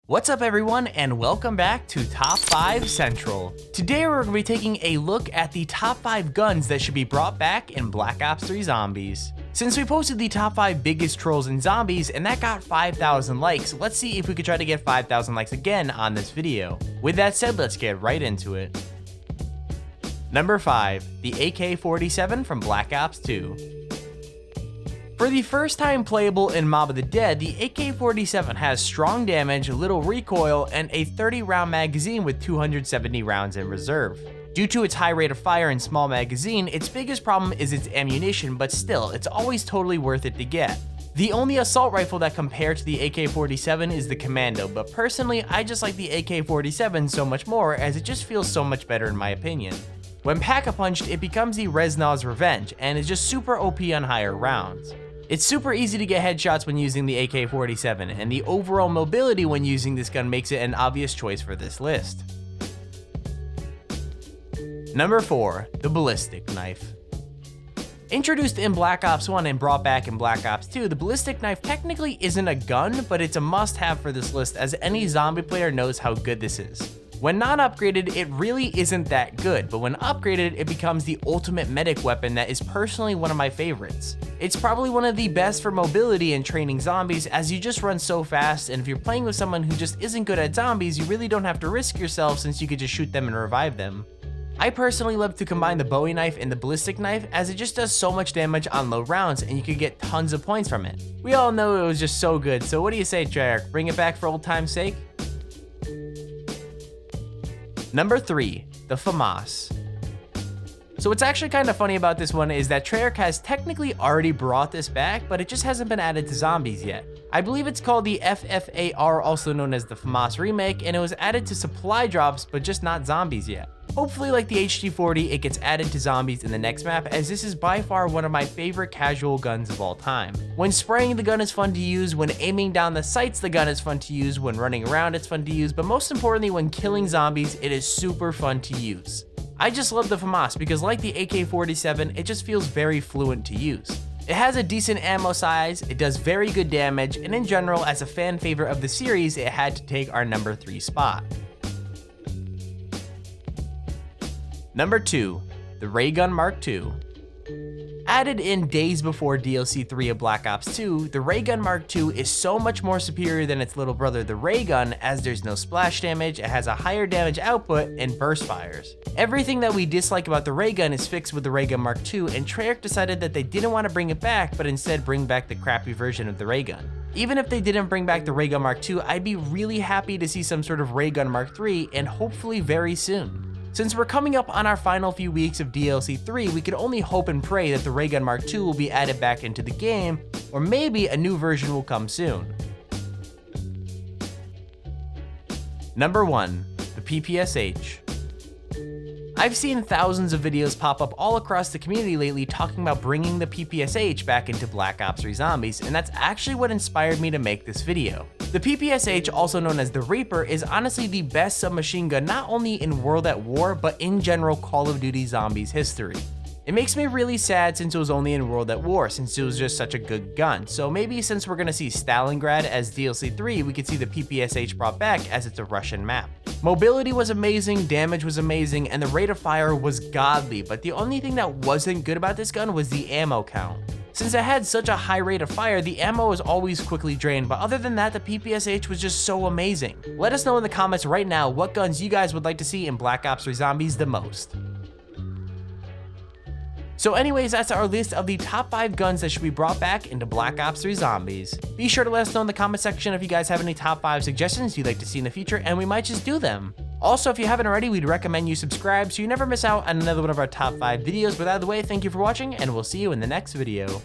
What's up everyone, and welcome back to Top 5 Central. Today we're going to be taking a look at the top 5 guns that should be brought back in Black Ops 3 Zombies. Since we posted the top 5 biggest trolls in zombies and that got 5,000 likes, let's see if we could try to get 5,000 likes again on this video. With that said, let's get right into it. Number 5, the AK-47 from Black Ops 2. For the first time playable in Mob of the Dead, the AK-47 has strong damage, little recoil, and a 30 round magazine with 270 rounds in reserve. Due to its high rate of fire and small magazine, its biggest problem is its ammunition, but still, it's always totally worth it to get. The only assault rifle that compared to the AK-47 is the Commando, but personally, I just like the AK-47 so much more as it just feels so much better in my opinion. When pack-a-punched, it becomes the Reznav's Revenge, and is just super OP on higher rounds. It's super easy to get headshots when using the AK-47, and the overall mobility when using this gun makes it an obvious choice for this list. Number 4, the Ballistic Knife. Introduced in Black Ops 1 and brought back in Black Ops 2, the Ballistic Knife technically isn't a gun, but it's a must-have for this list as any zombie player knows how good this is. When not upgraded, it really isn't that good, but when upgraded, it becomes the ultimate medic weapon that is personally one of my favorites. It's probably one of the best for mobility and training zombies as you just run so fast, and if you're playing with someone who just isn't good at zombies, you really don't have to risk yourself since you could just shoot them and revive them. I personally love to combine the Bowie knife and the Ballistic Knife as it just does so much damage on low rounds and you could get tons of points from it. We all know it was just so good, so what do you say, Treyarch? Bring it back for old time's sake? Number 3, the FAMAS. So what's actually kind of funny about this one is that Treyarch has technically already brought this back, but it just hasn't been added to zombies yet. I believe it's called the FFAR, also known as the FAMAS remake, and it was added to supply drops, but just not zombies yet. Hopefully like the HG40, it gets added to zombies in the next map, as this is by far one of my favorite casual guns of all time. When spraying, the gun is fun to use, when aiming down the sights, the gun is fun to use, when running around, it's fun to use, but most importantly, when killing zombies, it is super fun to use. I just love the FAMAS because like the AK-47, it just feels very fluent to use. It has a decent ammo size, it does very good damage, and in general, as a fan favorite of the series, it had to take our number 3 spot. Number 2, the Raygun Mark II. Added in days before DLC 3 of Black Ops 2, the Raygun Mark II is so much more superior than its little brother the Raygun as there's no splash damage, it has a higher damage output, and burst fires. Everything that we dislike about the Raygun is fixed with the Raygun Mark II, and Treyarch decided that they didn't want to bring it back, but instead bring back the crappy version of the Raygun. Even if they didn't bring back the Raygun Mark II, I'd be really happy to see some sort of Raygun Mark III, and hopefully very soon. Since we're coming up on our final few weeks of DLC 3, we can only hope and pray that the Raygun Mark II will be added back into the game, or maybe a new version will come soon. Number 1, the PPSH. I've seen thousands of videos pop up all across the community lately talking about bringing the PPSH back into Black Ops 3 Zombies, and that's actually what inspired me to make this video. The PPSH, also known as the Reaper, is honestly the best submachine gun not only in World at War, but in general Call of Duty Zombies history. It makes me really sad since it was only in World at War, since it was just such a good gun, so maybe since we're gonna see Stalingrad as DLC 3, we could see the PPSH brought back as it's a Russian map. Mobility was amazing, damage was amazing, and the rate of fire was godly, but the only thing that wasn't good about this gun was the ammo count. Since it had such a high rate of fire, the ammo was always quickly drained, but other than that, the PPSH was just so amazing. Let us know in the comments right now what guns you guys would like to see in Black Ops 3 Zombies the most. So anyways, that's our list of the top 5 guns that should be brought back into Black Ops 3 Zombies. Be sure to let us know in the comment section if you guys have any top 5 suggestions you'd like to see in the future, and we might just do them. Also, if you haven't already, we'd recommend you subscribe so you never miss out on another one of our top 5 videos. But out of the way, thank you for watching, and we'll see you in the next video.